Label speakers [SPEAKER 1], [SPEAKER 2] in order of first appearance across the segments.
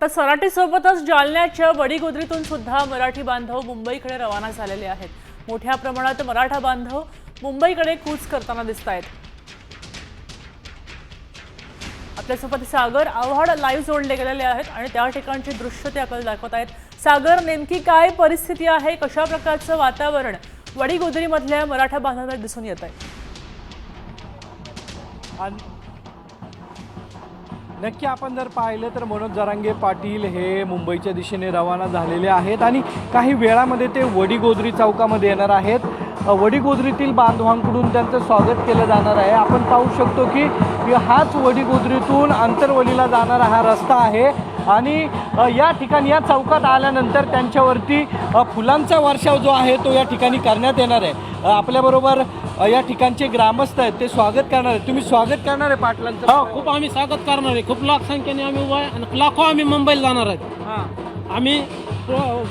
[SPEAKER 1] आता सराटीसोबतच जालन्याच्या वडीगोद्रीतून सुद्धा मराठी बांधव मुंबईकडे रवाना झालेले आहेत। मोठ्या प्रमाणात मराठा बांधव मुंबईकडे कूच करताना दिसतायत। आपल्यासोबत सागर आव्हाड लाईव्ह जोडले गेलेले आहेत आणि त्या ठिकाणची दृश्य ते आपल्याला दाखवत आहेत। सागर, नेमकी काय परिस्थिती आहे, कशा प्रकारचं वातावरण वडीगोद्रीमधल्या मराठा बांधवांना दिसून येत आहे?
[SPEAKER 2] नक्की आपण जर पाहिलं तर मनोज जरांगे पाटील हे मुंबईच्या दिशेने रवाना झालेले आहेत आणि काही वेळामध्ये ते वडीगोद्री चौकामध्ये येणार आहेत। वडीगोद्रीतील बांधवांकडून त्यांचं स्वागत केलं जाणार आहे। आपण पाहू शकतो की हाच वडीगोद्रीतून अंतरवलीला जाणारा हा रस्ता आहे आणि या ठिकाणी या चौकात आल्यानंतर त्यांच्यावरती फुलांचा वर्षाव जो आहे तो या ठिकाणी करण्यात येणार आहे। आपल्याबरोबर या ठिकाणचे ग्रामस्थ आहेत, ते स्वागत करणार आहेत। तुम्ही स्वागत करणार आहे पाटलांचं?
[SPEAKER 3] हो, खूप आम्ही स्वागत करणार आहे। खूप लाख संख्येने आम्ही उभा आहे आणि लाखो आम्ही मुंबईला जाणार आहेत।
[SPEAKER 2] हां,
[SPEAKER 3] आम्ही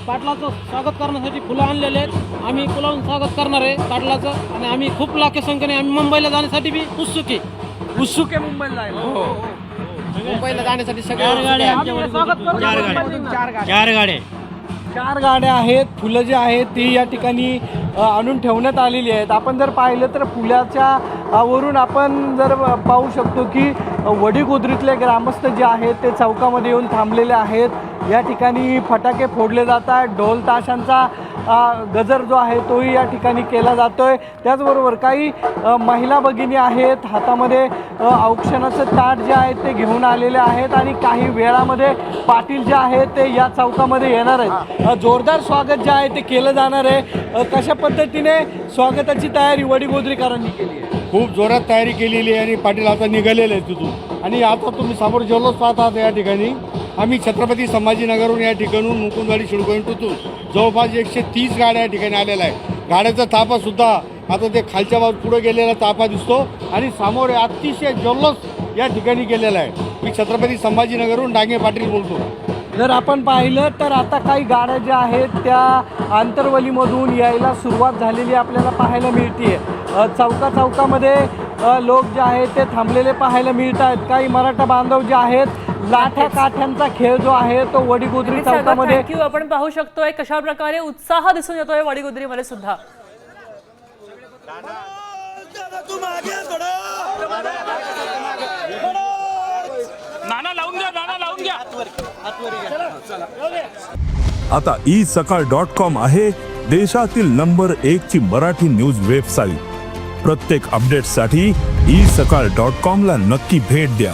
[SPEAKER 3] पाटलाचं स्वागत करण्यासाठी फुलं आणलेले आहेत। आम्ही फुलावून स्वागत करणार आहे पाटलाचं आणि आम्ही खूप लाख संख्येने आम्ही मुंबईला जाण्यासाठी बी उत्सुक आहे
[SPEAKER 2] मुंबईला जायला।
[SPEAKER 3] हो, मुंबईला जाण्यासाठी सगळ्या
[SPEAKER 2] चार गाड्या आहेत। फुलं जी आहेत ती या ठिकाणी आणून ठेवण्यात आलेली आहेत। आपण जर पाहिलं तर फुलाच्या वरून आपण जर पाहू शकतो की वडीगोद्रीतले ग्रामस्थ जे आहेत ते चौकामध्ये येऊन थांबलेले आहेत। या ठिकाणी फटाके फोडले जातात, ढोल ताशांचा गजर जो आहे तोही या ठिकाणी केला जातोय। त्याचबरोबर काही महिला भगिनी आहेत, हातामध्ये औक्षणाचं ताट जे आहे ते घेऊन आलेले आहेत आणि काही वेळामध्ये पाटील जे आहेत ते या चौकामध्ये येणार आहेत। जोरदार स्वागत जे आहे ते केलं जाणार आहे। कशा पद्धतीने स्वागताची तयारी वडीगोद्रीकरांनी केली आहे?
[SPEAKER 4] खूप जोरात तयारी केलेली आहे आणि पाटील आता निघालेले आहेत तिथून। आणि आता तुम्ही समोर जल्लोष पाहत आहात या ठिकाणी आम्ही छत्रपती संभाजीनगरहून या ठिकाणून मुकुंदवाडी शिळगोविंदतून जवळपास 130 गाड्या या ठिकाणी आलेल्या आहे। गाड्याचा ताफासुद्धा आता ते खालच्या बाजू पुढे गेलेला ताफा दिसतो आणि समोर अतिशय जल्लोष या ठिकाणी केलेला आहे। मी छत्रपती संभाजीनगरहून डांगे पाटील बोलतो।
[SPEAKER 2] जर आपण पाहिलं तर आता काही गाड्या ज्या आहेत त्या आंतरवलीमधून यायला सुरुवात झालेली आपल्याला पाहायला मिळते। चौकामध्ये लोक जे आहेत ते थांबलेले पाहायला मिळत आहेत। काही मराठा बांधव जे आहेत लाठ्या काठ्यांचा खेळ जो आहे तो वडीगोद्री चौकामध्ये
[SPEAKER 1] आपण पाहू शकतोय कशा प्रकारे उत्साह दिसून येतोय वडीगोद्रीमध्ये सुद्धा।
[SPEAKER 3] नाना लावून घ्या
[SPEAKER 5] आता isakal.com आहे देशातील नंबर 1 ची मराठी न्यूज वेबसाईट। प्रत्येक अपडेटसाठी isakal.com ला नक्की भेट द्या।